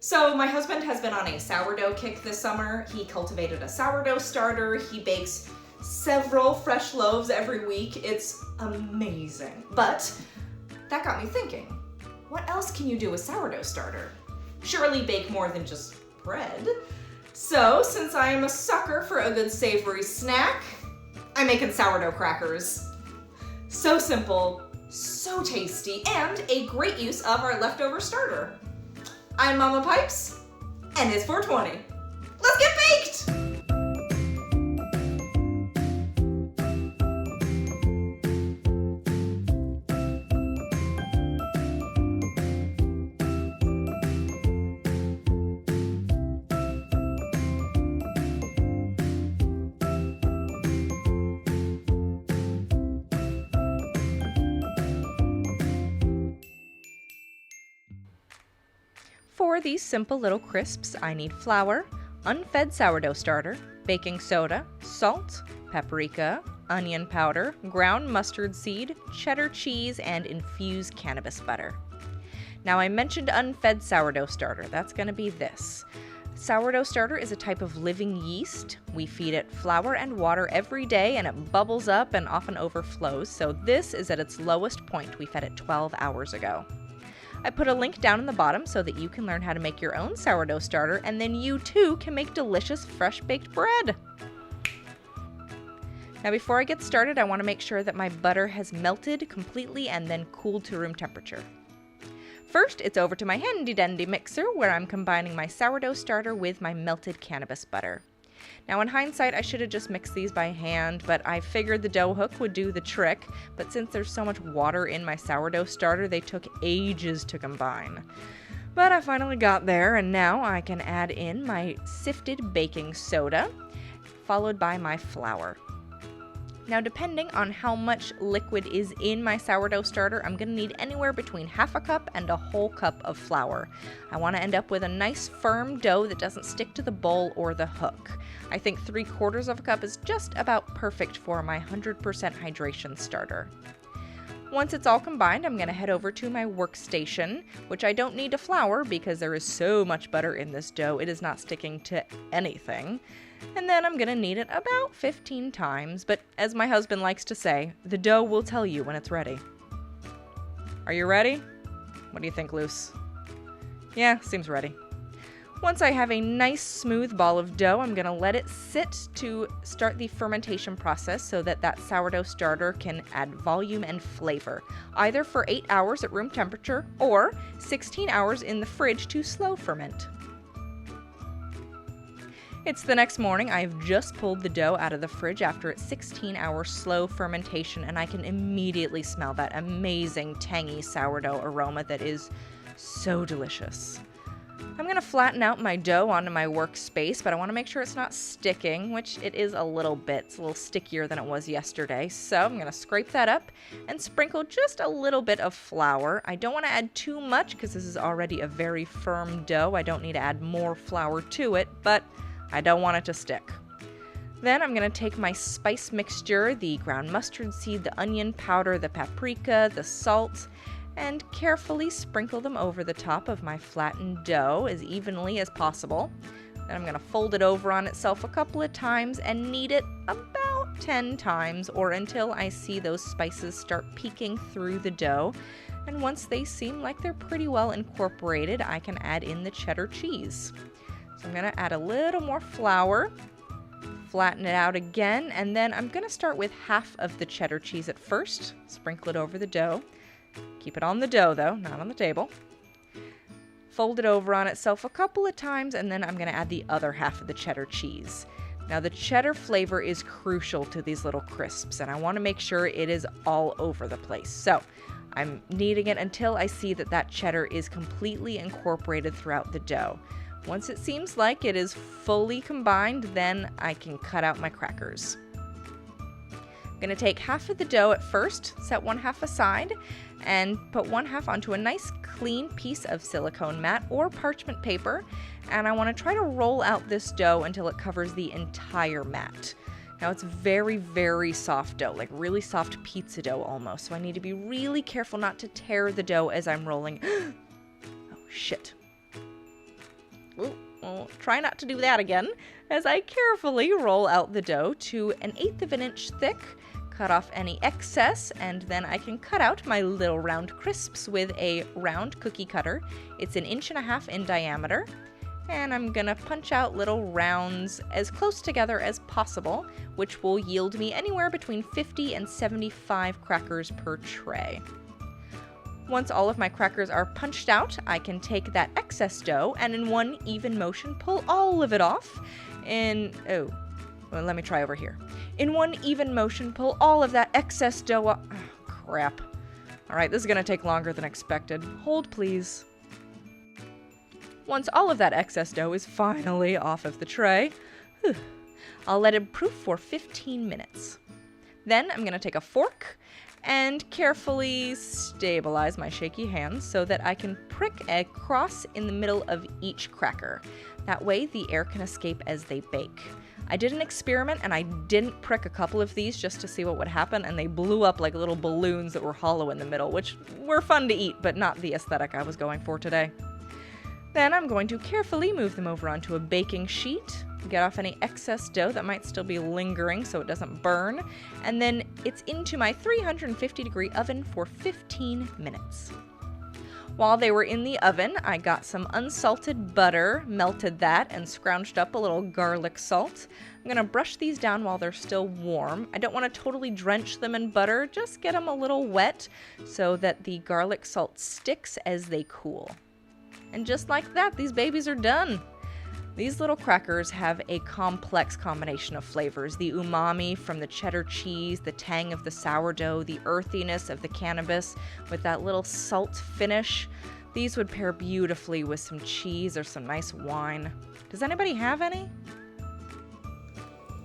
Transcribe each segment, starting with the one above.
So my husband has been on a sourdough kick this summer. He cultivated a sourdough starter. He bakes several fresh loaves every week. It's amazing. But that got me thinking, what else can you do with sourdough starter? Surely bake more than just bread. So since I am a sucker for a good savory snack, I'm making sourdough crackers. So simple, so tasty, and a great use of our leftover starter. I'm Mama Pipes, and it's 420. Let's get baked! For these simple little crisps, I need flour, unfed sourdough starter, baking soda, salt, paprika, onion powder, ground mustard seed, cheddar cheese, and infused cannabis butter. Now I mentioned unfed sourdough starter. That's going to be this. Sourdough starter is a type of living yeast. We feed it flour and water every day and it bubbles up and often overflows, so this is at its lowest point. We fed it 12 hours ago. I put a link down in the bottom so that you can learn how to make your own sourdough starter, and then you too can make delicious fresh baked bread. Now before I get started, I want to make sure that my butter has melted completely and then cooled to room temperature. First, it's over to my handy dandy mixer where I'm combining my sourdough starter with my melted cannabis butter. Now in hindsight, I should have just mixed these by hand, but I figured the dough hook would do the trick, but since there's so much water in my sourdough starter, they took ages to combine. But I finally got there, and now I can add in my sifted baking soda, followed by my flour. Now depending on how much liquid is in my sourdough starter, I'm going to need anywhere between half a cup and a whole cup of flour. I want to end up with a nice firm dough that doesn't stick to the bowl or the hook. I think 3/4 of a cup is just about perfect for my 100% hydration starter. Once it's all combined, I'm going to head over to my workstation, which I don't need to flour because there is so much butter in this dough, it is not sticking to anything. And then I'm going to knead it about 15 times, but as my husband likes to say, the dough will tell you when it's ready. Are you ready? What do you think, Luce? Yeah, seems ready. Once I have a nice smooth ball of dough, I'm going to let it sit to start the fermentation process so that that sourdough starter can add volume and flavor, either for 8 hours at room temperature or 16 hours in the fridge to slow ferment. It's the next morning. I've just pulled the dough out of the fridge after its 16-hour slow fermentation, and I can immediately smell that amazing tangy sourdough aroma that is so delicious. I'm going to flatten out my dough onto my workspace, but I want to make sure it's not sticking, which it is a little bit. It's a little stickier than it was yesterday, so I'm going to scrape that up and sprinkle just a little bit of flour. I don't want to add too much because this is already a very firm dough. I don't need to add more flour to it, but I don't want it to stick. Then I'm going to take my spice mixture, the ground mustard seed, the onion powder, the paprika, the salt, and carefully sprinkle them over the top of my flattened dough as evenly as possible. Then I'm going to fold it over on itself a couple of times and knead it about 10 times or until I see those spices start peeking through the dough. And once they seem like they're pretty well incorporated, I can add in the cheddar cheese. So I'm going to add a little more flour, flatten it out again, and then I'm going to start with half of the cheddar cheese at first, sprinkle it over the dough. Keep it on the dough though, not on the table. Fold it over on itself a couple of times, and then I'm going to add the other half of the cheddar cheese. Now the cheddar flavor is crucial to these little crisps, and I want to make sure it is all over the place. So I'm kneading it until I see that that cheddar is completely incorporated throughout the dough. Once it seems like it is fully combined, then I can cut out my crackers. I'm going to take half of the dough at first, set one half aside, and put one half onto a nice clean piece of silicone mat or parchment paper, and I want to try to roll out this dough until it covers the entire mat. Now it's very, very soft dough, like really soft pizza dough almost, so I need to be really careful not to tear the dough as I'm rolling. Oh shit. Well, try not to do that again, as I carefully roll out the dough to 1/8 of an inch thick, cut off any excess, and then I can cut out my little round crisps with a round cookie cutter. It's 1.5 inches in diameter, and I'm gonna punch out little rounds as close together as possible, which will yield me anywhere between 50 and 75 crackers per tray. Once all of my crackers are punched out, I can take that excess dough and in one even motion pull all of it off. Let me try over here. In one even motion, pull all of that excess dough off. Oh, crap. All right, this is gonna take longer than expected. Hold, please. Once all of that excess dough is finally off of the tray, I'll let it proof for 15 minutes. Then I'm gonna take a fork and carefully stabilize my shaky hands so that I can prick a cross in the middle of each cracker. That way the air can escape as they bake. I did an experiment and I didn't prick a couple of these just to see what would happen, and they blew up like little balloons that were hollow in the middle, which were fun to eat, but not the aesthetic I was going for today. Then I'm going to carefully move them over onto a baking sheet, get off any excess dough that might still be lingering so it doesn't burn, and then it's into my 350-degree oven for 15 minutes. While they were in the oven, I got some unsalted butter, melted that, and scrounged up a little garlic salt. I'm going to brush these down while they're still warm. I don't want to totally drench them in butter, just get them a little wet so that the garlic salt sticks as they cool. And just like that, these babies are done. These little crackers have a complex combination of flavors. The umami from the cheddar cheese, the tang of the sourdough, the earthiness of the cannabis with that little salt finish. These would pair beautifully with some cheese or some nice wine. Does anybody have any?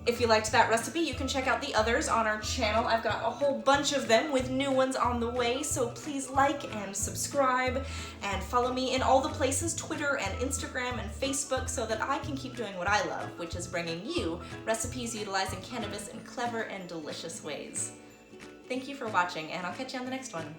If you liked that recipe, you can check out the others on our channel. I've got a whole bunch of them with new ones on the way, so please like and subscribe and follow me in all the places, Twitter and Instagram and Facebook, so that I can keep doing what I love, which is bringing you recipes utilizing cannabis in clever and delicious ways. Thank you for watching, and I'll catch you on the next one.